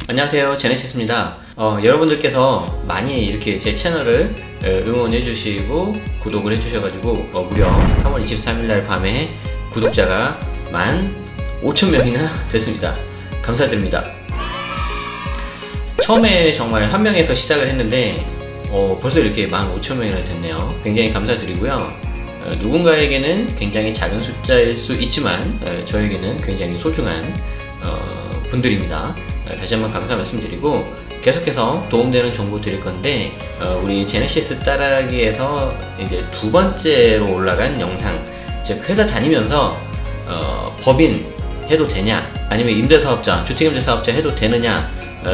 안녕하세요, 제네시스입니다. 여러분들께서 많이 이렇게 제 채널을 응원해주시고 구독을 해주셔가지고 무려 3월 23일날 밤에 구독자가 15,000명이나 됐습니다. 감사드립니다. 처음에 정말 한 명에서 시작을 했는데 벌써 이렇게 15,000명이나 됐네요. 굉장히 감사드리고요. 누군가에게는 굉장히 작은 숫자일 수 있지만 저에게는 굉장히 소중한 분들입니다. 다시 한번 감사 말씀드리고 계속해서 도움되는 정보 드릴 건데 우리 제네시스 따라하기에서 이제 두 번째로 올라간 영상, 즉 회사 다니면서 법인 해도 되냐, 아니면 임대사업자, 주택임대사업자 해도 되느냐,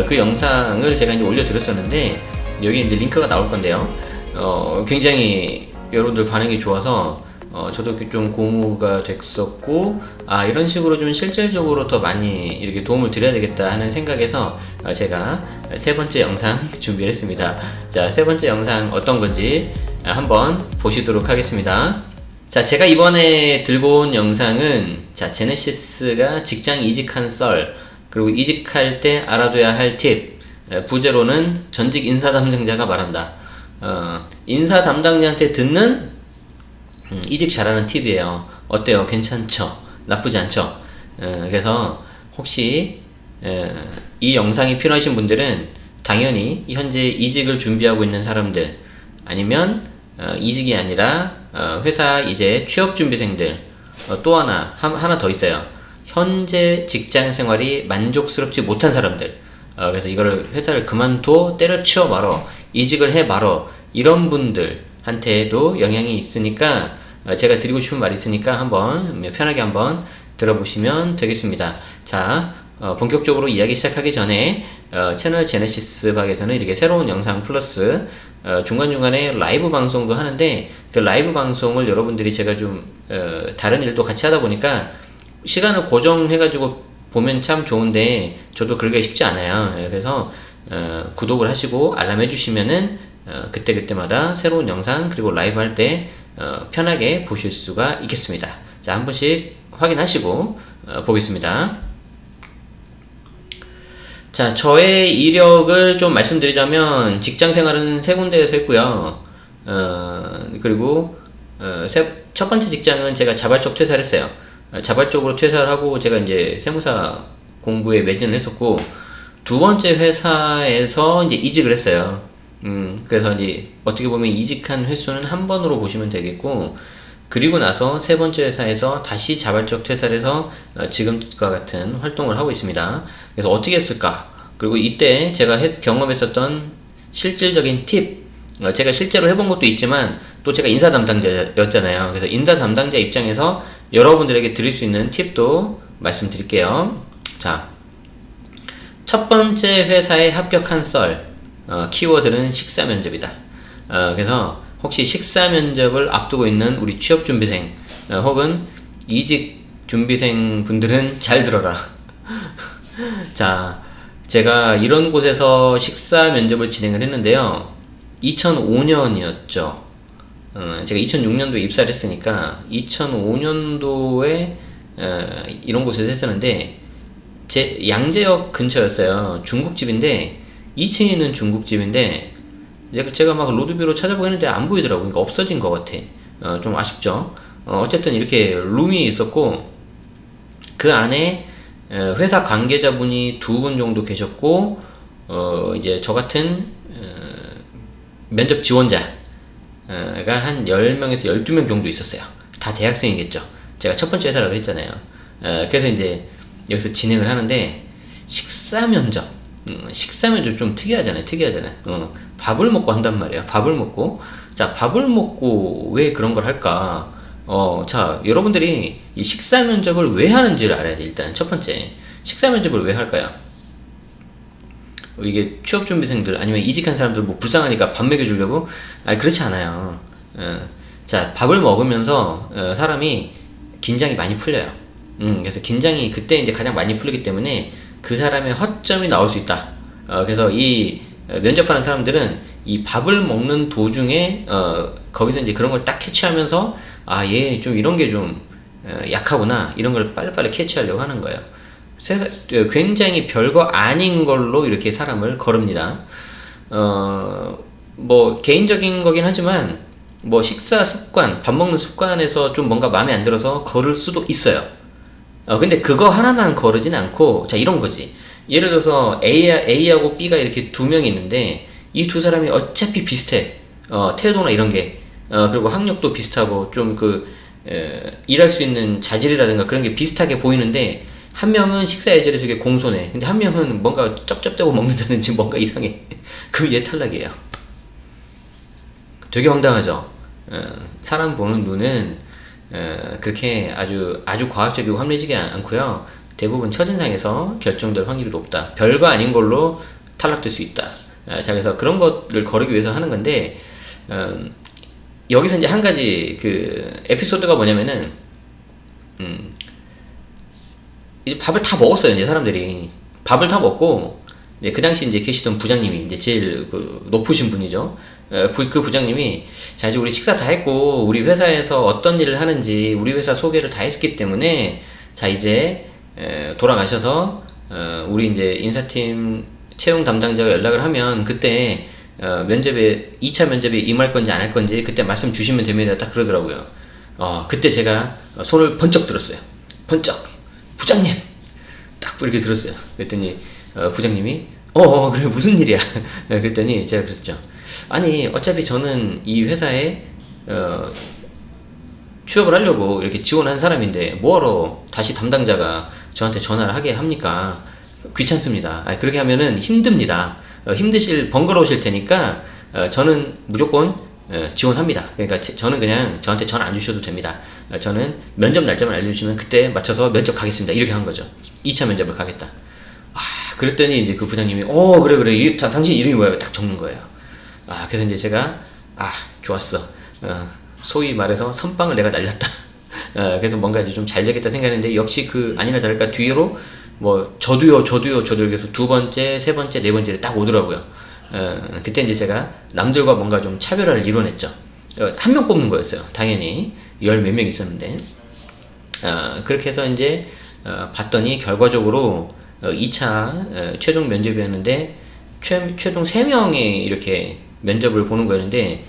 그 영상을 제가 이제 올려드렸었는데 여기 이제 링크가 나올 건데요. 굉장히 여러분들 반응이 좋아서 저도 좀 고무가 됐었고, 이런 식으로 좀 실질적으로 더 많이 이렇게 도움을 드려야 되겠다 하는 생각에서 제가 세 번째 영상 준비를 했습니다. 자, 세 번째 영상 어떤 건지 한번 보시도록 하겠습니다. 자, 제가 이번에 들고 온 영상은 제네시스가 직장 이직한 썰, 그리고 이직할 때 알아둬야 할 팁, 부제로는 전직 인사 담당자가 말한다. 인사 담당자한테 듣는 이직 잘하는 팁이에요. 어때요? 괜찮죠? 나쁘지 않죠? 그래서 혹시 이 영상이 필요하신 분들은 당연히 현재 이직을 준비하고 있는 사람들, 아니면 이직이 아니라 회사 이제 취업준비생들, 또 하나 더 있어요. 현재 직장 생활이 만족스럽지 못한 사람들, 그래서 이거를 회사를 그만둬 때려치워 말어, 이직을 해 말어, 이런 분들한테도 영향이 있으니까 제가 드리고 싶은 말이 있으니까 한번 편하게 한번 들어보시면 되겠습니다. 자, 본격적으로 이야기 시작하기 전에 채널 제네시스 박에서는 이렇게 새로운 영상 플러스 중간중간에 라이브 방송도 하는데, 그 라이브 방송을 여러분들이 제가 좀 다른 일도 같이 하다 보니까 시간을 고정해가지고 보면 참 좋은데 저도 그러기가 쉽지 않아요. 그래서 구독을 하시고 알람 해주시면은 그때그때마다 새로운 영상 그리고 라이브 할 때 편하게 보실 수가 있겠습니다. 자, 한 번씩 확인하시고 보겠습니다. 자, 저의 이력을 좀 말씀드리자면 직장 생활은 세 군데에서 했고요. 그리고 첫 번째 직장은 제가 자발적 퇴사를 했어요. 자발적으로 퇴사를 하고 제가 이제 세무사 공부에 매진을 했었고, 두 번째 회사에서 이제 이직을 했어요. 그래서 이제 어떻게 보면 이직한 횟수는 한 번으로 보시면 되겠고, 그리고 나서 세 번째 회사에서 다시 자발적 퇴사를 해서 지금과 같은 활동을 하고 있습니다. 그래서 어떻게 했을까? 그리고 이때 제가 경험했었던 실질적인 팁, 제가 실제로 해본 것도 있지만 또 제가 인사 담당자였잖아요. 그래서 인사 담당자 입장에서 여러분들에게 드릴 수 있는 팁도 말씀드릴게요. 자, 첫 번째 회사에 합격한 썰, 키워드는 식사 면접이다. 그래서 혹시 식사 면접을 앞두고 있는 우리 취업 준비생 혹은 이직 준비생 분들은 잘 들어라. 자, 제가 이런 곳에서 식사 면접을 진행을 했는데요. 2005년이었죠. 제가 2006년도에 입사를 했으니까 2005년도에 이런 곳에서 했었는데, 제 양재역 근처였어요. 중국집인데 2층에 있는 중국집인데 제가 막 로드뷰로 찾아보고 했는데 안 보이더라고요. 그러니까 없어진 것 같아. 좀 아쉽죠. 어쨌든 이렇게 룸이 있었고, 그 안에 회사 관계자분이 2분 정도 계셨고, 이제 저 같은 면접 지원자가 한 10명에서 12명 정도 있었어요. 다 대학생이겠죠. 제가 첫 번째 회사라고 했잖아요. 그래서 이제 여기서 진행을 하는데, 식사 면접 좀 특이하잖아요. 밥을 먹고 한단 말이에요. 밥을 먹고. 자, 밥을 먹고 왜 그런 걸 할까? 자, 여러분들이 이 식사 면접을 왜 하는지를 알아야 돼. 일단 첫 번째, 식사 면접을 왜 할까요? 이게 취업준비생들 아니면 이직한 사람들 뭐 불쌍하니까 밥 먹여주려고? 그렇지 않아요. 자, 밥을 먹으면서 사람이 긴장이 많이 풀려요. 그래서 긴장이 그때 이제 가장 많이 풀리기 때문에 그 사람의 허점이 나올 수 있다. 그래서 이 면접하는 사람들은 이 밥을 먹는 도중에 거기서 이제 그런 걸 딱 캐치하면서 얘 좀 이런 게 좀 약하구나, 이런 걸 빨리빨리 캐치하려고 하는 거예요. 굉장히 별거 아닌 걸로 이렇게 사람을 거릅니다. 뭐 개인적인 거긴 하지만 뭐 식사 습관, 밥 먹는 습관에서 좀 뭔가 마음에 안 들어서 거를 수도 있어요. 근데 그거 하나만 거르진 않고, 자, 이런 거지. 예를 들어서 A하고 B가 이렇게 두 명이 있는데 이 두 사람이 어차피 비슷해. 태도나 이런 게. 그리고 학력도 비슷하고 좀 일할 수 있는 자질이라든가 그런 게 비슷하게 보이는데 한 명은 식사 예절이 되게 공손해. 근데 한 명은 뭔가 쩝쩝대고 먹는다든지 뭔가 이상해. 그럼 얘 탈락이에요. 되게 황당하죠. 사람 보는 눈은 그렇게 아주 과학적이고 합리적이지 않고요. 대부분 첫인상에서 결정될 확률이 높다. 별거 아닌 걸로 탈락될 수 있다. 자, 그래서 그런 것을 거르기 위해서 하는 건데, 여기서 이제 한 가지 에피소드가 뭐냐면은, 이제 밥을 다 먹었어요. 이제 사람들이 밥을 다 먹고, 그 당시 이제 계시던 부장님이 이제 제일 높으신 분이죠. 그 부장님이, 자, 이제 우리 식사 다 했고 우리 회사에서 어떤 일을 하는지 우리 회사 소개를 다 했기 때문에, 자, 이제 돌아가셔서 우리 이제 인사팀 채용 담당자가 연락을 하면 그때 면접에 2차 면접에 임할 건지 안 할 건지 그때 말씀 주시면 됩니다. 딱 그러더라고요. 그때 제가 손을 번쩍 들었어요. 번쩍. 부장님! 딱 이렇게 들었어요. 그랬더니 부장님이 그래, 무슨 일이야? 그랬더니 제가 그랬죠. 아니, 어차피 저는 이 회사에 취업을 하려고 이렇게 지원한 사람인데 뭐하러 다시 담당자가 저한테 전화를 하게 합니까? 귀찮습니다. 그렇게 하면은 힘듭니다. 번거로우실 테니까 저는 무조건 지원합니다. 그러니까 저는 그냥 저한테 전화 안 주셔도 됩니다. 저는 면접 날짜만 알려주시면 그때 맞춰서 면접 가겠습니다. 이렇게 한 거죠. 2차 면접을 가겠다. 그랬더니 이제 그 부장님이 그래 당신 이름이 뭐야? 딱 적는 거예요. 그래서 이제 제가 좋았어. 소위 말해서 선빵을 내가 날렸다. 그래서 뭔가 이제 좀 잘 되겠다 생각했는데 역시 아니나 다를까 뒤로 뭐 저도요 그래서 두 번째, 세 번째, 네 번째를 딱 오더라고요. 그때 이제 제가 남들과 뭔가 좀 차별화를 이뤄냈죠. 한 명 뽑는 거였어요. 당연히 열 몇 명 있었는데 그렇게 해서 이제 봤더니 결과적으로 2차 최종 면접이었는데 최종 3명이 이렇게 면접을 보는 거였는데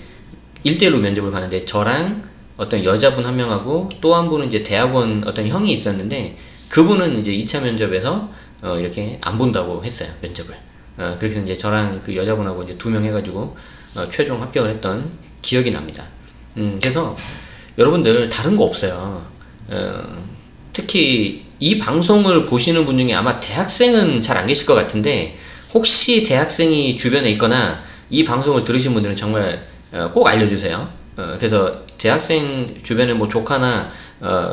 1대1로 면접을 봤는데 저랑 어떤 여자분 한 명하고 또 한 분은 이제 대학원 어떤 형이 있었는데 그분은 이제 2차 면접에서 이렇게 안 본다고 했어요. 면접을. 그렇게 해서 이제 저랑 그 여자분하고 이제 2명 해가지고 최종 합격을 했던 기억이 납니다. 그래서 여러분들 다른 거 없어요. 특히 이 방송을 보시는 분 중에 아마 대학생은 잘 안 계실 것 같은데 혹시 대학생이 주변에 있거나 이 방송을 들으신 분들은 정말 꼭 알려주세요. 그래서 대학생 주변에 뭐 조카나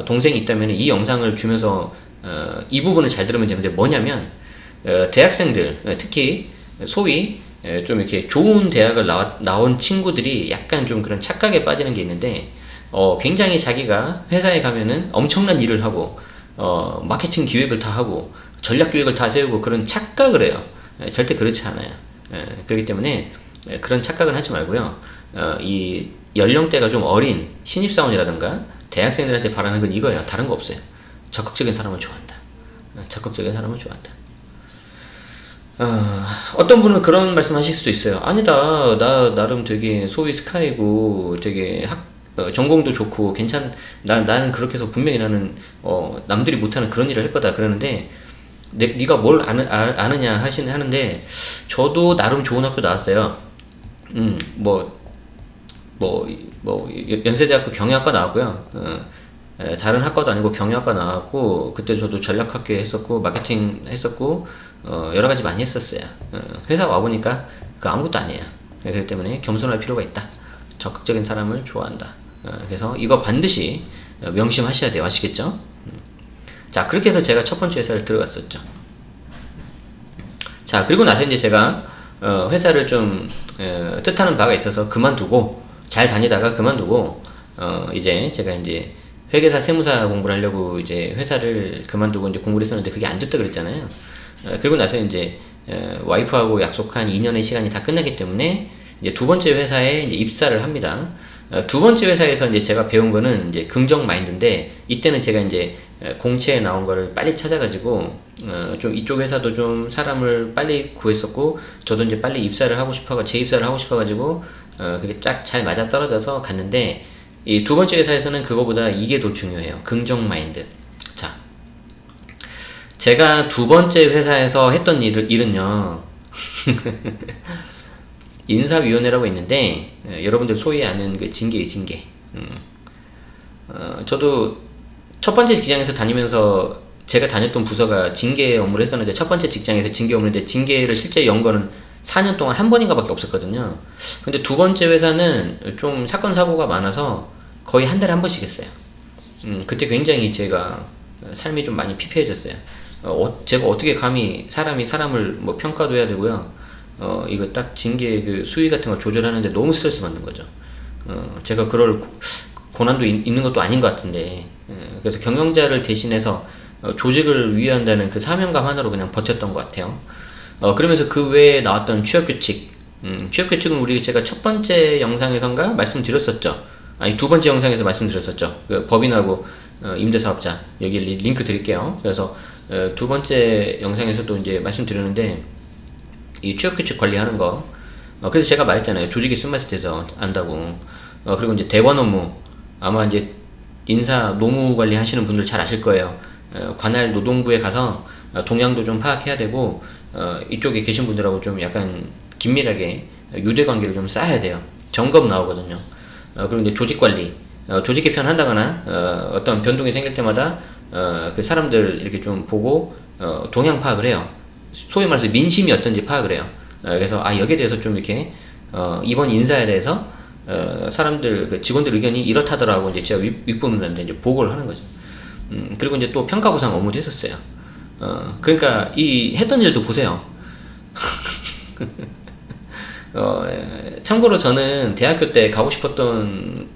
동생이 있다면 이 영상을 주면서 이 부분을 잘 들으면 되는데 뭐냐면 대학생들 특히 소위 좀 이렇게 좋은 대학을 나온 친구들이 약간 좀 그런 착각에 빠지는 게 있는데 굉장히 자기가 회사에 가면은 엄청난 일을 하고 마케팅 기획을 다 하고 전략 기획을 다 세우고 그런 착각을 해요. 절대 그렇지 않아요. 그렇기 때문에 그런 착각은 하지 말고요. 이 연령대가 좀 어린 신입사원이라든가 대학생들한테 바라는 건 이거예요. 다른 거 없어요. 적극적인 사람을 좋아한다. 적극적인 사람을 좋아한다. 어떤 분은 그런 말씀 하실 수도 있어요. 아니다, 나 나름 되게 소위 스카이고 되게 전공도 좋고 나는 그렇게 해서 분명히 나는 남들이 못하는 그런 일을 할 거다 그러는데 네가 뭘 아느냐 하는데 저도 나름 좋은 학교 나왔어요. 연세대학교 경영학과 나왔고요. 다른 학과도 아니고 경영학과 나왔고 그때 저도 전략학교 했었고 마케팅 했었고 여러 가지 많이 했었어요. 회사 와보니까 아무것도 아니에요. 그렇기 때문에 겸손할 필요가 있다. 적극적인 사람을 좋아한다. 그래서 이거 반드시 명심하셔야 돼요. 아시겠죠? 자, 그렇게 해서 제가 첫 번째 회사를 들어갔었죠. 자, 그리고 나서 이제 제가 회사를 좀 뜻하는 바가 있어서 그만두고 잘 다니다가 그만두고 이제 제가 이제 회계사 세무사 공부를 하려고 이제 회사를 그만두고 이제 공부를 했었는데 그게 안 됐다 그랬잖아요. 그리고 나서 이제 와이프하고 약속한 2년의 시간이 다 끝나기 때문에 이제 두 번째 회사에 이제 입사를 합니다. 두 번째 회사에서 이제 제가 배운 거는 이제 긍정 마인드인데, 이때는 제가 이제 공채에 나온 거를 빨리 찾아가지고 좀 이쪽 회사도 좀 사람을 빨리 구했었고, 저도 이제 빨리 입사를 하고 싶어가 재입사를 하고 싶어가지고 그게 쫙 잘 맞아 떨어져서 갔는데, 이 두 번째 회사에서는 그거보다 이게 더 중요해요. 긍정 마인드. 자, 제가 두 번째 회사에서 했던 일은요. 인사위원회라고 있는데, 여러분들 소위 아는 그 징계예요, 징계. 저도 첫 번째 직장에서 다니면서 제가 다녔던 부서가 징계 업무를 했었는데, 첫 번째 직장에서 징계 업무인데, 징계를 실제 연 거는 4년 동안 한 번인가 밖에 없었거든요. 근데 두 번째 회사는 좀 사건 사고가 많아서 거의 한 달에 한 번씩 했어요. 그때 굉장히 제가 삶이 좀 많이 피폐해졌어요. 제가 어떻게 감히 사람이 사람을 뭐 평가도 해야 되고요. 이거 딱 징계 그 수위 같은 거 조절하는데 너무 스트레스 받는 거죠. 제가 그럴 고난도 있는 것도 아닌 것 같은데, 그래서 경영자를 대신해서 조직을 위한다는 그 사명감 하나로 그냥 버텼던 것 같아요. 그러면서 그 외에 나왔던 취업규칙, 취업규칙은 제가 첫 번째 영상에선가 말씀드렸었죠. 아니, 두 번째 영상에서 말씀드렸었죠. 그 법인하고 임대사업자, 여기 링크 드릴게요. 그래서 두 번째 영상에서도 이제 말씀드렸는데, 이 취업규칙 관리하는 거, 그래서 제가 말했잖아요. 조직의 쓴맛에 대해서 안다고. 그리고 이제 대관 업무, 아마 이제 인사 노무 관리 하시는 분들 잘 아실 거예요. 관할 노동부에 가서 동향도 좀 파악해야 되고, 이쪽에 계신 분들하고 좀 약간 긴밀하게 유대 관계를 좀 쌓아야 돼요. 점검 나오거든요. 그리고 이제 조직 관리, 조직 개편 한다거나 어떤 변동이 생길 때마다 그 사람들 이렇게 좀 보고 동향 파악을 해요. 소위 말해서 민심이 어떤지 파악을 해요. 그래서 여기에 대해서 좀 이렇게 이번 인사에 대해서 사람들 그 직원들 의견이 이렇다더라고 이제 제가 윗분들한테 이제 보고를 하는 거죠. 그리고 이제 또 평가 보상 업무도 했었어요. 그러니까 이 했던 일도 보세요. 참고로 저는 대학교 때 가고 싶었던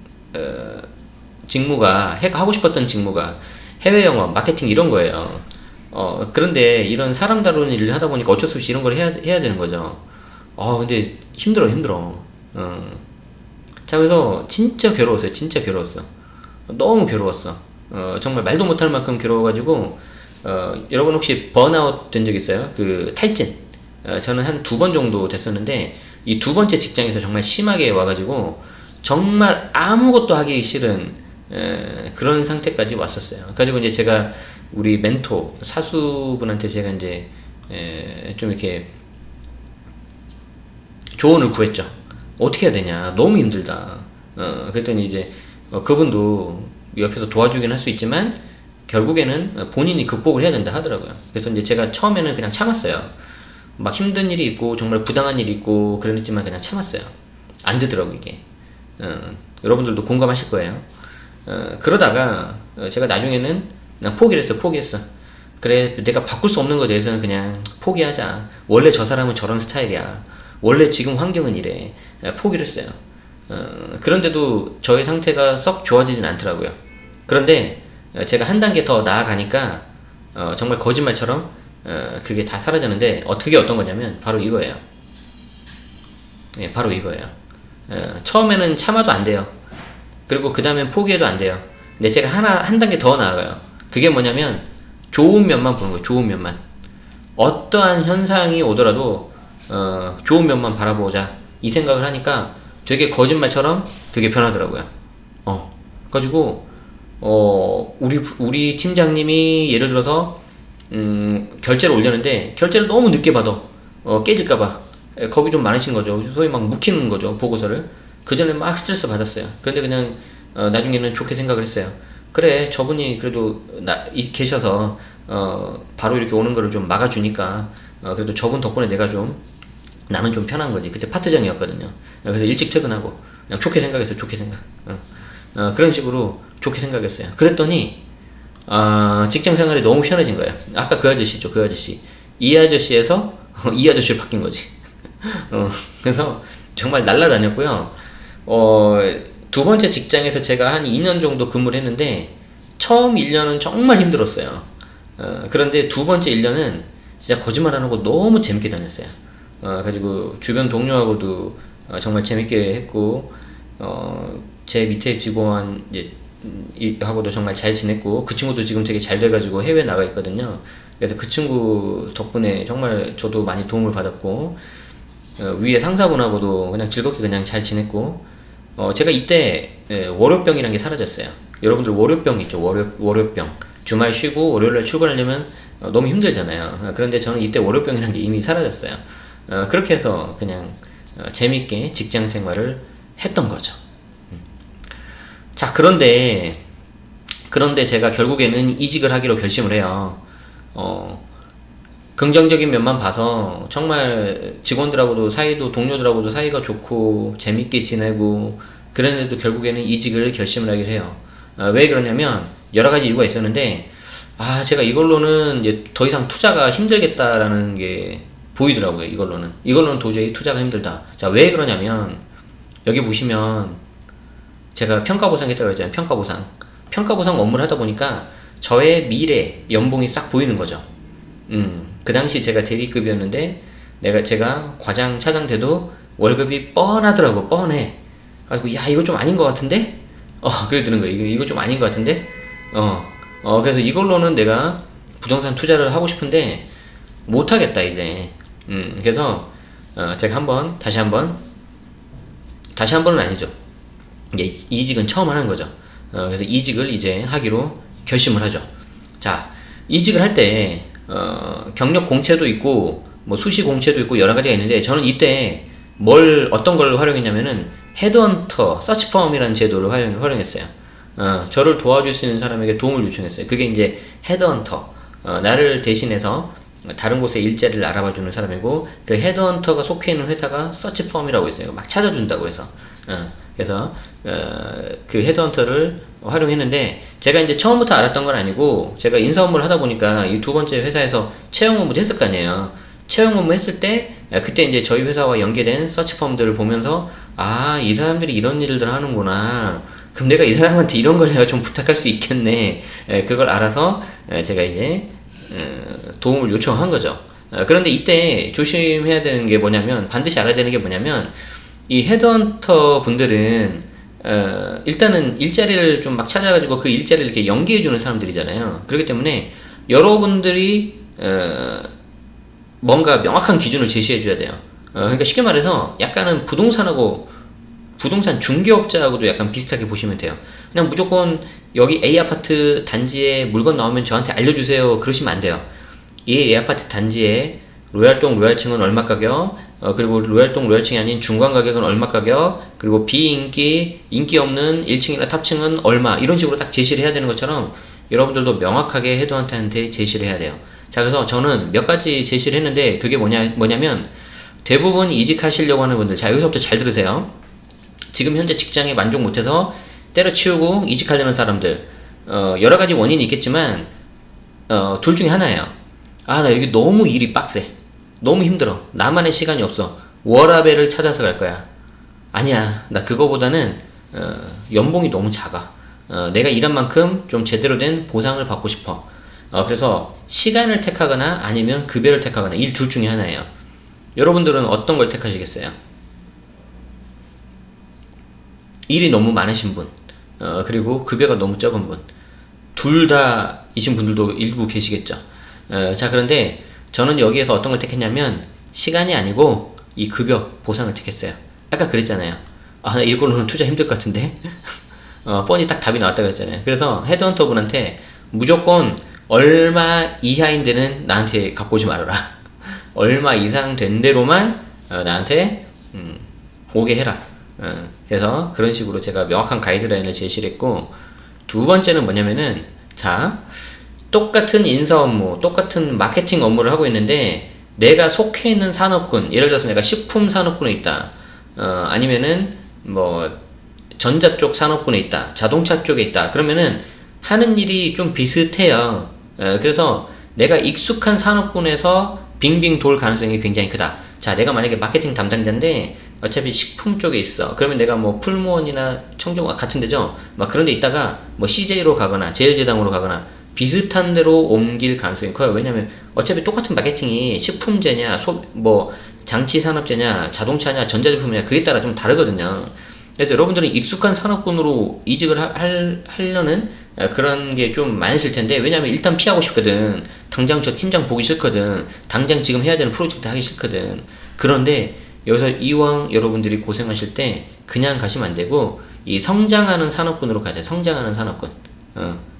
직무가 하고 싶었던 직무가 해외 영업, 마케팅 이런 거예요. 그런데 이런 사람 다루는 일을 하다 보니까 어쩔 수 없이 이런 걸 해야 되는 거죠. 근데 힘들어. 자, 그래서 진짜 괴로웠어요. 진짜 괴로웠어. 너무 괴로웠어. 정말 말도 못할 만큼 괴로워가지고, 여러분 혹시 번아웃 된 적 있어요? 그 탈진. 저는 한 2번 정도 됐었는데, 이 두 번째 직장에서 정말 심하게 와가지고, 정말 아무것도 하기 싫은, 그런 상태까지 왔었어요. 그래가지고 이제 제가 우리 멘토, 사수분한테 제가 이제, 좀 이렇게, 조언을 구했죠. 어떻게 해야 되냐. 너무 힘들다. 그랬더니 이제, 그분도 옆에서 도와주긴 할 수 있지만, 결국에는 본인이 극복을 해야 된다 하더라고요. 그래서 이제 제가 처음에는 그냥 참았어요. 막 힘든 일이 있고, 정말 부당한 일이 있고, 그랬지만 그냥 참았어요. 안 되더라고, 이게. 여러분들도 공감하실 거예요. 그러다가, 제가 나중에는 그냥 포기했어. 그래, 내가 바꿀 수 없는 것에 대해서는 그냥 포기하자. 원래 저 사람은 저런 스타일이야. 원래 지금 환경은 이래. 포기를 했어요. 그런데도 저의 상태가 썩 좋아지진 않더라고요. 그런데 제가 한 단계 더 나아가니까 정말 거짓말처럼 그게 다 사라졌는데, 그게 어떤 거냐면 바로 이거예요. 바로 이거예요. 처음에는 참아도 안 돼요. 그리고 그 다음엔 포기해도 안 돼요. 근데 제가 한 단계 더 나아가요. 그게 뭐냐면 좋은 면만 보는 거예요. 좋은 면만. 어떠한 현상이 오더라도 좋은 면만 바라보자, 이 생각을 하니까 되게 거짓말처럼 그게 변하더라고요. 가지고 우리 팀장님이 예를 들어서 결제를 올렸는데 결제를 너무 늦게 받아. 깨질까봐 겁이 좀 많으신 거죠. 소위 막 묵히는 거죠, 보고서를. 그 전에 막 스트레스 받았어요. 그런데 그냥 나중에는 좋게 생각을 했어요. 그래, 저분이 그래도 계셔서 바로 이렇게 오는 거를 좀 막아주니까 그래도 저분 덕분에 나는 좀 편한 거지. 그때 파트장이었거든요. 그래서 일찍 퇴근하고 그냥 좋게 생각했어요. 좋게 생각. 그런 식으로 좋게 생각했어요. 그랬더니 직장 생활이 너무 편해진 거예요. 아까 그 아저씨죠. 그 아저씨. 이 아저씨에서 이 아저씨로 바뀐 거지. 그래서 정말 날라다녔고요. 두 번째 직장에서 제가 한 2년 정도 근무를 했는데, 처음 1년은 정말 힘들었어요. 그런데 두 번째 1년은 진짜 거짓말 안 하고 너무 재밌게 다녔어요. 가지고 주변 동료하고도 정말 재밌게 했고, 제 밑에 직원 이제 하고도 정말 잘 지냈고, 그 친구도 지금 되게 잘 돼가지고 해외 나가 있거든요. 그래서 그 친구 덕분에 정말 저도 많이 도움을 받았고, 위에 상사분하고도 그냥 즐겁게 그냥 잘 지냈고, 제가 이때 월요병이란 게 사라졌어요. 여러분들 월요병 있죠? 월요병. 주말 쉬고 월요일날 출근하려면 너무 힘들잖아요. 그런데 저는 이때 월요병이란 게 이미 사라졌어요. 그렇게 해서 그냥 재밌게 직장 생활을 했던 거죠. 자, 그런데 제가 결국에는 이직을 하기로 결심을 해요. 긍정적인 면만 봐서 정말 직원들하고도 사이도, 동료들하고도 사이가 좋고 재밌게 지내고 그랬는데도 결국에는 이직을 결심을 하기로 해요. 왜 그러냐면 여러 가지 이유가 있었는데, 제가 이걸로는 이제 더 이상 투자가 힘들겠다라는 게 보이더라고요. 이걸로는 도저히 투자가 힘들다. 자, 왜 그러냐면 여기 보시면 제가 평가보상 했다고 했잖아요. 평가보상 업무를 하다 보니까 저의 미래 연봉이 싹 보이는 거죠. 그 당시 제가 대리급이었는데 제가 과장, 차장 돼도 월급이 뻔하더라고. 뻔해. 아이고, 야, 이거 좀 아닌 것 같은데? 그래 드는 거예요. 이거 좀 아닌 것 같은데? 그래서 이걸로는 내가 부동산 투자를 하고 싶은데 못하겠다 이제. 그래서 제가 다시 한번은 아니죠. 이제 이직은 처음 하는 거죠. 그래서 이직을 이제 하기로 결심을 하죠. 자, 이직을 할 때 경력 공채도 있고 뭐 수시 공채도 있고 여러 가지가 있는데, 저는 이때 어떤 걸 활용했냐면은 헤드헌터 서치펌이라는 제도를 활용했어요. 저를 도와줄 수 있는 사람에게 도움을 요청했어요. 그게 이제 헤드헌터, 나를 대신해서 다른 곳에 일자리를 알아봐주는 사람이고, 그 헤드헌터가 속해 있는 회사가 서치펌이라고 있어요. 막 찾아준다고 해서. 그래서 그 헤드헌터를 활용했는데, 제가 이제 처음부터 알았던 건 아니고, 제가 인사 업무를 하다 보니까 이 두 번째 회사에서 채용 업무도 했을 거 아니에요. 채용 업무 했을 때 그때 이제 저희 회사와 연계된 서치펌들을 보면서, 이 사람들이 이런 일들 하는구나, 그럼 내가 이 사람한테 이런 걸 내가 좀 부탁할 수 있겠네. 그걸 알아서 제가 이제 도움을 요청한 거죠. 그런데 이때 조심해야 되는 게 뭐냐면, 반드시 알아야 되는 게 뭐냐면, 이 헤드헌터 분들은 일단은 일자리를 좀 막 찾아가지고 그 일자리를 이렇게 연계해주는 사람들이잖아요. 그렇기 때문에 여러분들이 뭔가 명확한 기준을 제시해줘야 돼요. 그러니까 쉽게 말해서 약간은 부동산 중개업자하고도 약간 비슷하게 보시면 돼요. 그냥 무조건 여기 A 아파트 단지에 물건 나오면 저한테 알려주세요 그러시면 안 돼요. 이 A 아파트 단지에 로얄동 로얄층은 얼마 가격, 그리고 로얄동 로얄층이 아닌 중간 가격은 얼마 가격, 그리고 비인기, 인기 없는 1층이나 탑층은 얼마, 이런 식으로 딱 제시를 해야 되는 것처럼 여러분들도 명확하게 헤드헌터한테 제시를 해야 돼요. 자, 그래서 저는 몇 가지 제시를 했는데, 그게 뭐냐면 대부분 이직하시려고 하는 분들, 자, 여기서부터 잘 들으세요. 지금 현재 직장에 만족 못해서 때려치우고 이직하려는 사람들, 여러 가지 원인이 있겠지만 둘 중에 하나예요. 나 여기 너무 일이 빡세, 너무 힘들어, 나만의 시간이 없어, 워라밸을 찾아서 갈 거야. 아니야, 나 그거보다는 연봉이 너무 작아, 내가 일한 만큼 좀 제대로 된 보상을 받고 싶어. 그래서 시간을 택하거나 아니면 급여를 택하거나, 이 둘 중에 하나예요. 여러분들은 어떤 걸 택하시겠어요? 일이 너무 많으신 분, 그리고 급여가 너무 적은 분, 둘 다이신 분들도 일부 계시겠죠. 자, 그런데 저는 여기에서 어떤 걸 택했냐면 시간이 아니고 이 급여 보상을 택했어요. 아까 그랬잖아요. 나 이걸로는 투자 힘들 것 같은데. 뻔히 딱 답이 나왔다 그랬잖아요. 그래서 헤드헌터 분한테 무조건 얼마 이하인 데는 나한테 갖고 오지 말아라. 얼마 이상 된 대로만 나한테 오게 해라. 그래서 그런 식으로 제가 명확한 가이드라인을 제시를 했고, 두 번째는 뭐냐면은, 자, 똑같은 인사 업무, 똑같은 마케팅 업무를 하고 있는데 내가 속해 있는 산업군, 예를 들어서 내가 식품 산업군에 있다, 아니면은 뭐 전자 쪽 산업군에 있다, 자동차 쪽에 있다, 그러면은 하는 일이 좀 비슷해요. 그래서 내가 익숙한 산업군에서 빙빙 돌 가능성이 굉장히 크다. 자, 내가 만약에 마케팅 담당자인데 어차피 식품 쪽에 있어. 그러면 내가 뭐 풀무원이나 청정 같은 데죠, 막 그런 데 있다가 뭐 CJ로 가거나 제일제당으로 가거나 비슷한 데로 옮길 가능성이 커요. 왜냐면 어차피 똑같은 마케팅이 식품제냐, 뭐 장치산업제냐, 자동차냐, 전자제품이냐, 그에 따라 좀 다르거든요. 그래서 여러분들은 익숙한 산업군으로 이직을 하려는 그런 게 좀 많으실 텐데, 왜냐면 일단 피하고 싶거든. 당장 저 팀장 보기 싫거든. 당장 지금 해야 되는 프로젝트 하기 싫거든. 그런데 여기서 이왕 여러분들이 고생하실 때 그냥 가시면 안 되고, 이 성장하는 산업군으로 가야 돼. 성장하는 산업군.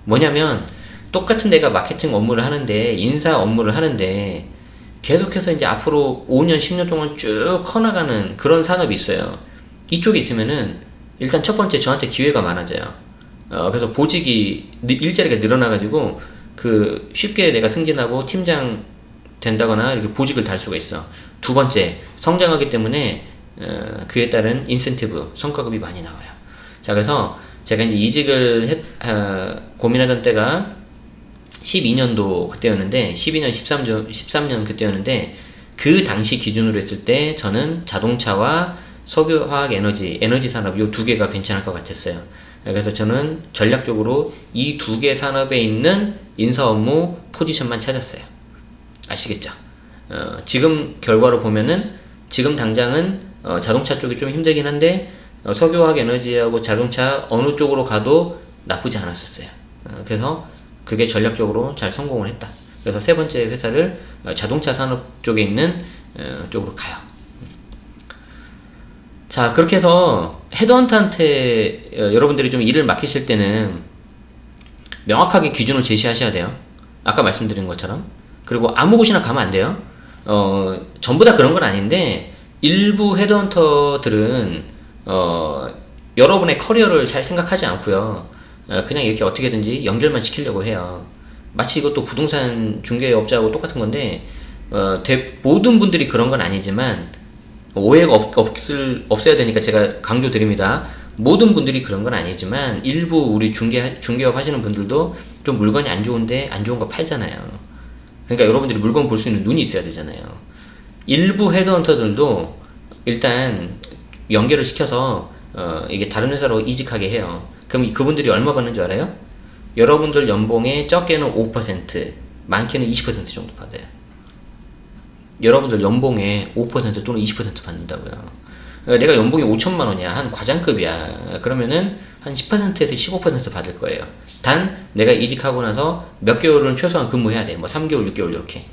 뭐냐면 똑같은 내가 마케팅 업무를 하는데, 인사 업무를 하는데, 계속해서 이제 앞으로 5년, 10년 동안 쭉 커나가는 그런 산업이 있어요. 이쪽에 있으면은 일단 첫 번째 저한테 기회가 많아져요. 그래서 보직이 일자리가 늘어나가지고 그 쉽게 내가 승진하고 팀장 된다거나 이렇게 보직을 달 수가 있어. 두 번째, 성장하기 때문에 그에 따른 인센티브, 성과급이 많이 나와요. 자, 그래서 제가 이제 이직을 고민하던 때가 12년도 그때였는데, 12년, 13년 그때였는데, 그 당시 기준으로 했을 때 저는 자동차와 석유화학 에너지 산업 이 두 개가 괜찮을 것 같았어요. 그래서 저는 전략적으로 이 두 개 산업에 있는 인사 업무 포지션만 찾았어요. 아시겠죠? 지금 결과로 보면은 지금 당장은 자동차 쪽이 좀 힘들긴 한데, 석유화학 에너지하고 자동차 어느 쪽으로 가도 나쁘지 않았었어요. 그래서 그게 전략적으로 잘 성공을 했다. 그래서 세 번째 회사를 자동차 산업 쪽에 있는 쪽으로 가요. 자, 그렇게 해서 헤드헌터한테 여러분들이 좀 일을 맡기실 때는 명확하게 기준을 제시하셔야 돼요. 아까 말씀드린 것처럼. 그리고 아무 곳이나 가면 안 돼요. 전부 다 그런 건 아닌데, 일부 헤드헌터들은 여러분의 커리어를 잘 생각하지 않고요. 그냥 이렇게 어떻게든지 연결만 시키려고 해요. 마치 이것도 부동산 중개업자하고 똑같은 건데, 모든 분들이 그런 건 아니지만, 오해가 없어야 되니까 제가 강조드립니다. 모든 분들이 그런 건 아니지만, 일부 우리 중개업 하시는 분들도 좀 물건이 안 좋은데 안 좋은 거 팔잖아요. 그러니까 여러분들이 물건 볼 수 있는 눈이 있어야 되잖아요. 일부 헤드헌터들도 일단 연결을 시켜서 이게 다른 회사로 이직하게 해요. 그럼 그분들이 얼마 받는 줄 알아요? 여러분들 연봉의 적게는 5%, 많게는 20% 정도 받아요. 여러분들 연봉의 5% 또는 20% 받는다고요. 그러니까 내가 연봉이 5천만 원이야. 한 과장급이야. 그러면은 한 10%에서 15% 받을 거예요. 단 내가 이직하고 나서 몇 개월은 최소한 근무해야 돼. 뭐 3개월, 6개월 이렇게.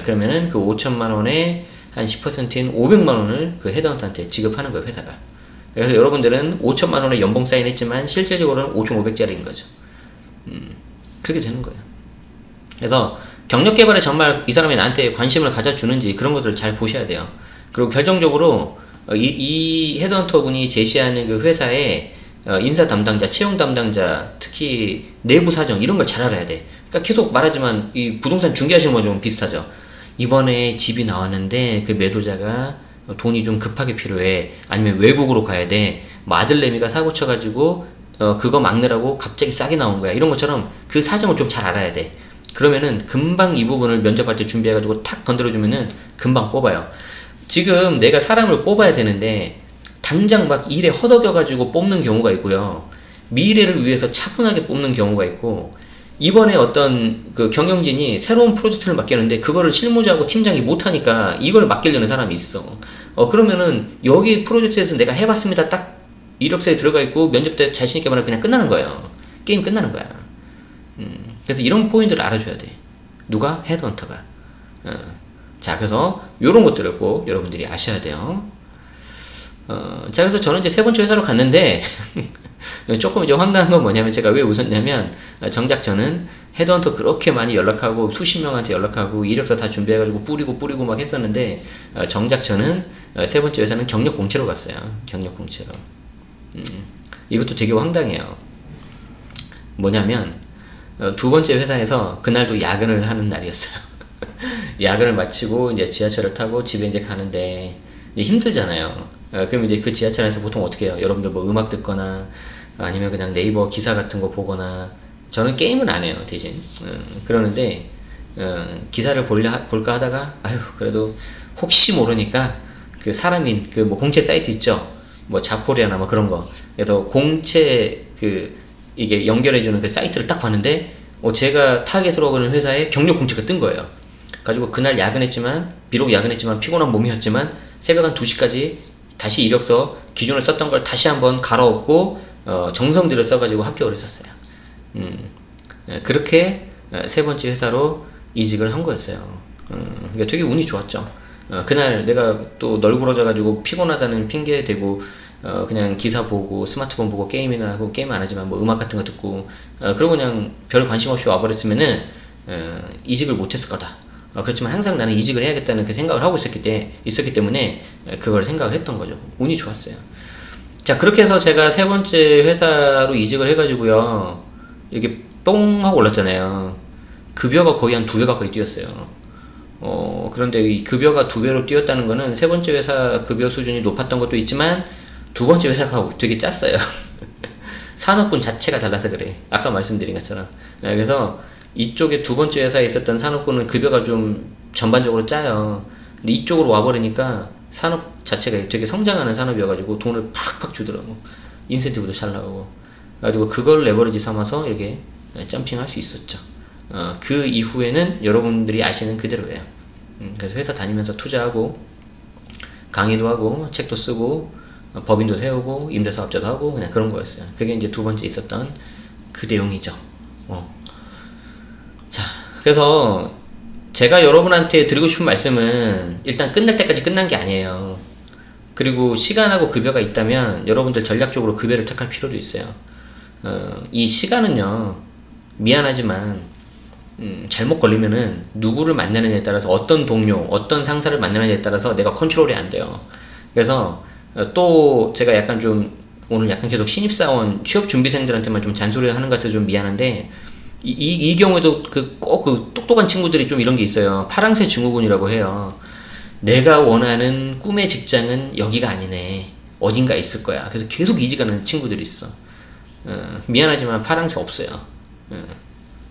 그러면은 그 5천만 원의 한 10%인 500만 원을 그 헤드헌터한테 지급하는 거예요, 회사가. 그래서 여러분들은 5천만 원의 연봉 사인했지만 실질적으로는 5,500짜리인 거죠. 그렇게 되는 거예요. 그래서 경력 개발에 정말 이 사람이 나한테 관심을 가져주는지 그런 것들을 잘 보셔야 돼요. 그리고 결정적으로 이 헤드헌터 분이 제시하는 그 회사의 인사 담당자, 채용 담당자, 특히 내부 사정 이런 걸 잘 알아야 돼. 그러니까 계속 말하지만 이 부동산 중개하시는 거 좀 비슷하죠. 이번에 집이 나왔는데 그 매도자가 돈이 좀 급하게 필요해. 아니면 외국으로 가야 돼. 뭐 아들내미가 사고 쳐가지고 그거 막느라고 갑자기 싸게 나온 거야. 이런 것처럼 그 사정을 좀 잘 알아야 돼. 그러면은 금방 이 부분을 면접할 때 준비해가지고 탁 건드려주면은 금방 뽑아요. 지금 내가 사람을 뽑아야 되는데 당장 막 일에 허덕여가지고 뽑는 경우가 있고요. 미래를 위해서 차분하게 뽑는 경우가 있고, 이번에 어떤 그 경영진이 새로운 프로젝트를 맡겼는데 그거를 실무자하고 팀장이 못하니까 이걸 맡기려는 사람이 있어. 그러면은 여기 프로젝트에서 내가 해봤습니다. 딱 이력서에 들어가 있고 면접 때 자신있게 말하면 그냥 끝나는 거예요. 게임 끝나는 거야. 그래서 이런 포인트를 알아줘야 돼. 누가? 헤드헌터가. 자, 그래서 이런 것들을 꼭 여러분들이 아셔야 돼요. 자, 그래서 저는 이제 세 번째 회사로 갔는데 조금 이제 황당한 건 뭐냐면, 제가 왜 웃었냐면, 정작 저는 헤드헌터 그렇게 많이 연락하고 수십 명한테 연락하고 이력서 다 준비해가지고 뿌리고 막 했었는데, 정작 저는 세 번째 회사는 경력 공채로 갔어요. 경력 공채로. 이것도 되게 황당해요. 뭐냐면 두 번째 회사에서 그날도 야근을 하는 날이었어요. 야근을 마치고 이제 지하철을 타고 집에 이제 가는데 이제 힘들잖아요. 그럼 이제 그 지하철에서 보통 어떻게 해요? 여러분들 뭐 음악 듣거나 아니면 그냥 네이버 기사 같은 거 보거나, 저는 게임은 안 해요, 대신. 그러는데 기사를 볼까 하다가, 아유 그래도 혹시 모르니까 그 사람인 그 뭐 공채 사이트 있죠, 뭐 자코리아나 뭐 그런 거. 그래서 공채 이게 연결해주는 그 사이트를 딱 봤는데, 제가 타겟으로 하는 회사에 경력 공채가 뜬 거예요. 가지고 그날 야근했지만, 비록 야근했지만 피곤한 몸이었지만 새벽 한 2시까지 다시 이력서 기존에 썼던 걸 다시 한번 갈아엎고 정성 들여 써가지고 합격을 했었어요. 그렇게 세 번째 회사로 이직을 한 거였어요. 그러니까 되게 운이 좋았죠. 그날 내가 또 널브러져가지고 피곤하다는 핑계 대고 그냥 기사 보고 스마트폰 보고 게임이나 하고, 게임 안 하지만 뭐 음악 같은 거 듣고 그러고 그냥 별 관심 없이 와버렸으면은 이직을 못했을 거다. 그렇지만 항상 나는 이직을 해야겠다는 그 생각을 하고 있었기 때문에 그걸 생각을 했던 거죠. 운이 좋았어요. 자, 그렇게 해서 제가 세 번째 회사로 이직을 해가지고요, 이렇게 뽕 하고 올랐잖아요. 급여가 거의 한 2배 가까이 뛰었어요. 그런데 이 급여가 2배로 뛰었다는 거는 세 번째 회사 급여 수준이 높았던 것도 있지만 두 번째 회사가 되게 짰어요. 산업군 자체가 달라서 그래. 아까 말씀드린 것처럼. 그래서 이쪽에 두 번째 회사에 있었던 산업군은 급여가 좀 전반적으로 짜요. 근데 이쪽으로 와버리니까 산업 자체가 되게 성장하는 산업이어가지고 돈을 팍팍 주더라고. 인센티브도 잘 나가고. 그래가지고 그걸 레버리지 삼아서 이렇게 점핑할 수 있었죠. 그 이후에는 여러분들이 아시는 그대로예요. 그래서 회사 다니면서 투자하고 강의도 하고 책도 쓰고 법인도 세우고 임대사업자도 하고 그냥 그런 거였어요. 그게 이제 두 번째 있었던 그 내용이죠. 자, 그래서 제가 여러분한테 드리고 싶은 말씀은 일단 끝날 때까지 끝난 게 아니에요. 그리고 시간하고 급여가 있다면 여러분들 전략적으로 급여를 택할 필요도 있어요. 이 시간은요, 미안하지만 잘못 걸리면은 누구를 만나느냐에 따라서, 어떤 동료, 어떤 상사를 만나느냐에 따라서 내가 컨트롤이 안 돼요. 그래서 또 제가 약간 좀 오늘 약간 계속 신입사원 취업준비생들한테만 좀 잔소리를 하는 것 같아서 좀 미안한데, 이 경우에도 꼭 그 똑똑한 친구들이 좀 이런 게 있어요. 파랑새 증후군이라고 해요. 내가 원하는 꿈의 직장은 여기가 아니네, 어딘가 있을 거야. 그래서 계속 이직하는 친구들이 있어. 미안하지만 파랑새 없어요.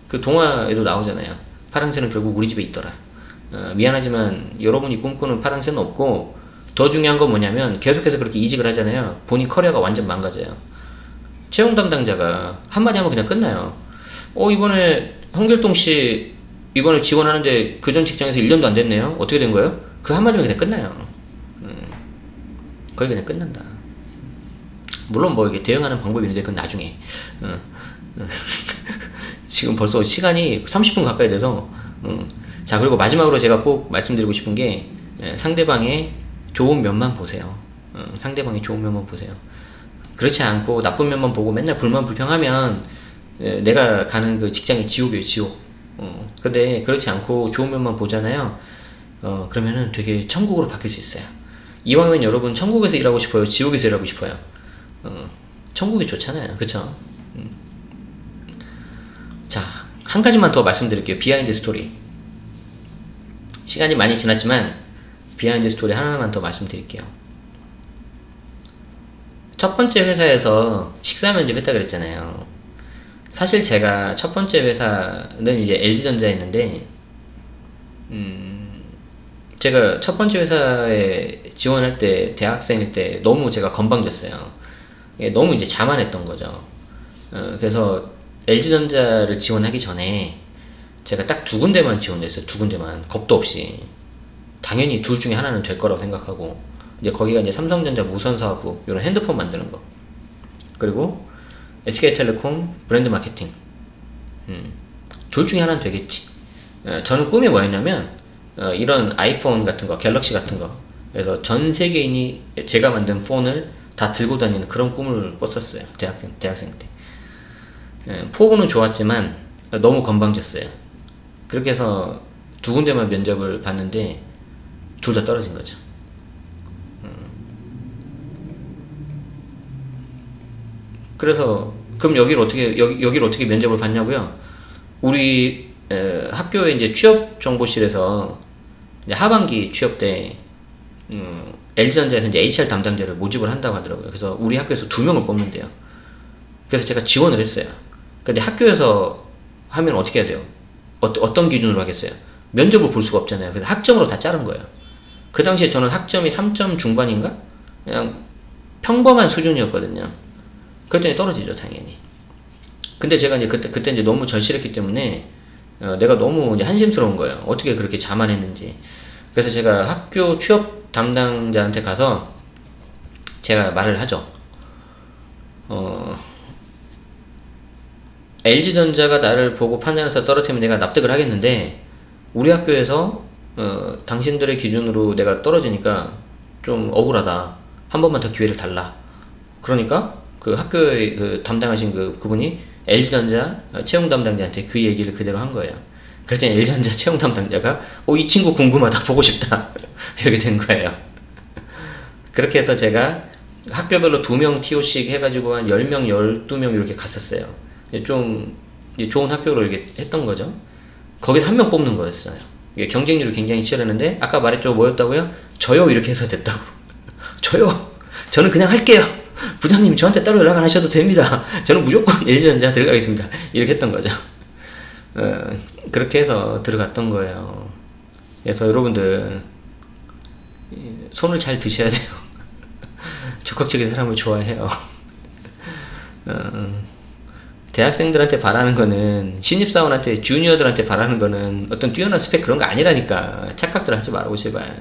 그 동화에도 나오잖아요. 파랑새는 결국 우리 집에 있더라. 미안하지만 여러분이 꿈꾸는 파랑새는 없고, 더 중요한 건 뭐냐면 계속해서 그렇게 이직을 하잖아요. 본인 커리어가 완전 망가져요. 채용 담당자가 한마디 하면 그냥 끝나요. 이번에 홍길동씨 이번에 지원하는데 그 전 직장에서 1년도 안 됐네요. 어떻게 된 거예요? 그 한마디면 그냥 끝나요. 거의 그냥 끝난다. 물론 뭐 이게 대응하는 방법이 있는데 그건 나중에. 지금 벌써 시간이 30분 가까이 돼서. 자, 그리고 마지막으로 제가 꼭 말씀드리고 싶은 게, 상대방의 좋은 면만 보세요. 상대방의 좋은 면만 보세요. 그렇지 않고 나쁜 면만 보고 맨날 불만불평하면 내가 가는 그 직장이 지옥이에요, 지옥. 근데 그렇지 않고 좋은 면만 보잖아요. 그러면은 되게 천국으로 바뀔 수 있어요. 이왕이면 여러분 천국에서 일하고 싶어요, 지옥에서 일하고 싶어요? 천국이 좋잖아요, 그쵸? 자, 한 가지만 더 말씀드릴게요. 비하인드 스토리. 시간이 많이 지났지만 비하인드 스토리 하나만 더 말씀드릴게요. 첫 번째 회사에서 식사 면접 했다 그랬잖아요. 사실 제가 첫 번째 회사는 이제 LG전자였는데, 제가 첫 번째 회사에 지원할 때, 대학생일 때 너무 제가 건방졌어요. 너무 이제 자만했던 거죠. 그래서 LG전자를 지원하기 전에 제가 딱 2군데만 지원했어요. 2군데만. 겁도 없이. 당연히 둘 중에 하나는 될 거라고 생각하고, 이제 거기가 이제 삼성전자 무선사업부, 이런 핸드폰 만드는 거, 그리고 SK텔레콤 브랜드 마케팅. 둘 중에 하나는 되겠지. 저는 꿈이 뭐였냐면, 이런 아이폰 같은 거, 갤럭시 같은 거, 그래서 전 세계인이 제가 만든 폰을 다 들고 다니는 그런 꿈을 꿨었어요. 대학생 때. 포부는 좋았지만 너무 건방졌어요. 그렇게 해서 2군데만 면접을 봤는데 둘 다 떨어진 거죠. 그래서 그럼 여기를 어떻게 면접을 봤냐고요? 우리 학교에 이제 취업 정보실에서 이제 하반기 취업 때 LG전자에서 이제 HR 담당자를 모집을 한다고 하더라고요. 그래서 우리 학교에서 2명을 뽑는데요. 그래서 제가 지원을 했어요. 근데 학교에서 하면 어떻게 해야 돼요? 어떤 기준으로 하겠어요? 면접을 볼 수가 없잖아요. 그래서 학점으로 다 자른 거예요. 그 당시에 저는 학점이 3점 중반인가? 그냥 평범한 수준이었거든요. 그랬더니 떨어지죠, 당연히. 근데 제가 이제 그때 이제 너무 절실했기 때문에 내가 너무 이제 한심스러운 거예요. 어떻게 그렇게 자만했는지. 그래서 제가 학교 취업 담당자한테 가서 제가 말을 하죠. LG전자가 나를 보고 판단해서 떨어뜨리면 내가 납득을 하겠는데, 우리 학교에서 당신들의 기준으로 내가 떨어지니까 좀 억울하다. 한 번만 더 기회를 달라. 그러니까 그 학교에 그 담당하신 그분이 LG전자 채용 담당자한테 그 얘기를 그대로 한 거예요. 그랬더니 LG전자 채용 담당자가 이 친구 궁금하다, 보고 싶다 이렇게 된 거예요. 그렇게 해서 제가 학교별로 2명 TO씩 해가지고 한 10명, 12명 이렇게 갔었어요. 좀 좋은 학교로 이렇게 했던 거죠. 거기서 한 명 뽑는 거였어요. 경쟁률이 굉장히 치열했는데, 아까 말했죠. 뭐였다고요? 저요, 이렇게 해서 됐다고. 저요, 저는 그냥 할게요. 부장님 저한테 따로 연락 안 하셔도 됩니다. 저는 무조건 LG전자 들어가겠습니다. 이렇게 했던 거죠. 그렇게 해서 들어갔던 거예요. 그래서 여러분들 손을 잘 드셔야 돼요. 적극적인 사람을 좋아해요. 대학생들한테 바라는 거는, 신입사원한테, 주니어들한테 바라는 거는 어떤 뛰어난 스펙 그런 거 아니라니까. 착각들 하지 말고 제발.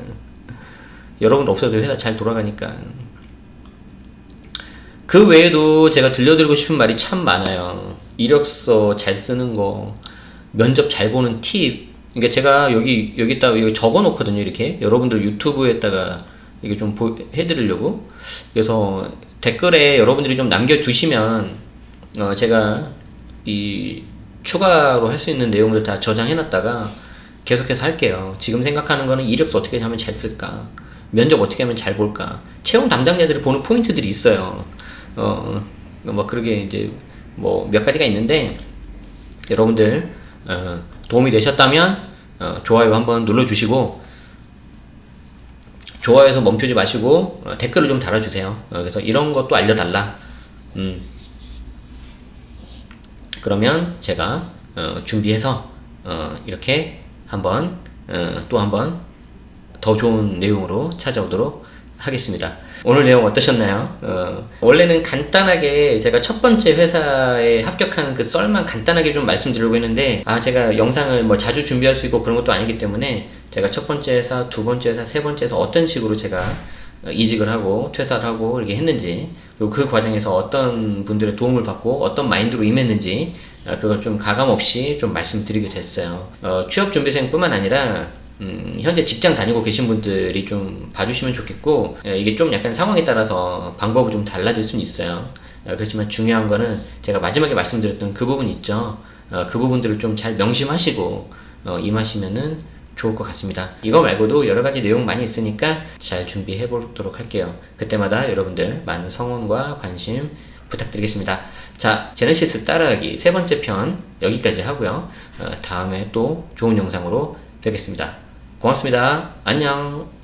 여러분 없어도 회사 잘 돌아가니까. 그 외에도 제가 들려드리고 싶은 말이 참 많아요. 이력서 잘 쓰는 거, 면접 잘 보는 팁. 그러니까 제가 여기다가 여기 적어 놓거든요. 이렇게 여러분들 유튜브에다가 이게 좀 해드리려고. 그래서 댓글에 여러분들이 좀 남겨주시면 제가 이 추가로 할 수 있는 내용들 다 저장해놨다가 계속해서 할게요. 지금 생각하는 거는 이력서 어떻게 하면 잘 쓸까, 면접 어떻게 하면 잘 볼까, 채용 담당자들이 보는 포인트들이 있어요. 뭐 그러게 이제 뭐 몇 가지가 있는데, 여러분들 도움이 되셨다면 좋아요 한번 눌러주시고, 좋아요에서 멈추지 마시고 댓글을 좀 달아주세요. 그래서 이런 것도 알려달라. 그러면 제가 준비해서 이렇게 한번 또 한번 더 좋은 내용으로 찾아오도록 하겠습니다. 오늘 내용 어떠셨나요? 원래는 간단하게 제가 첫 번째 회사에 합격한 그 썰만 간단하게 좀 말씀드리려고 했는데, 제가 영상을 뭐 자주 준비할 수 있고 그런 것도 아니기 때문에, 제가 첫 번째 회사, 두 번째 회사, 세 번째 회사 어떤 식으로 제가 이직을 하고 퇴사를 하고 이렇게 했는지, 그리고 그 과정에서 어떤 분들의 도움을 받고 어떤 마인드로 임했는지, 그걸 좀 가감없이 좀 말씀드리게 됐어요. 취업준비생 뿐만 아니라 현재 직장 다니고 계신 분들이 좀 봐주시면 좋겠고, 이게 좀 약간 상황에 따라서 방법이 좀 달라질 수는 있어요. 그렇지만 중요한 거는 제가 마지막에 말씀드렸던 그 부분 있죠. 그 부분들을 좀 잘 명심하시고 임하시면은 좋을 것 같습니다. 이거 말고도 여러 가지 내용 많이 있으니까 잘 준비해 보도록 할게요. 그때마다 여러분들 많은 성원과 관심 부탁드리겠습니다. 자, 제네시스 따라하기 세 번째 편 여기까지 하고요. 다음에 또 좋은 영상으로 뵙겠습니다. 고맙습니다. 안녕.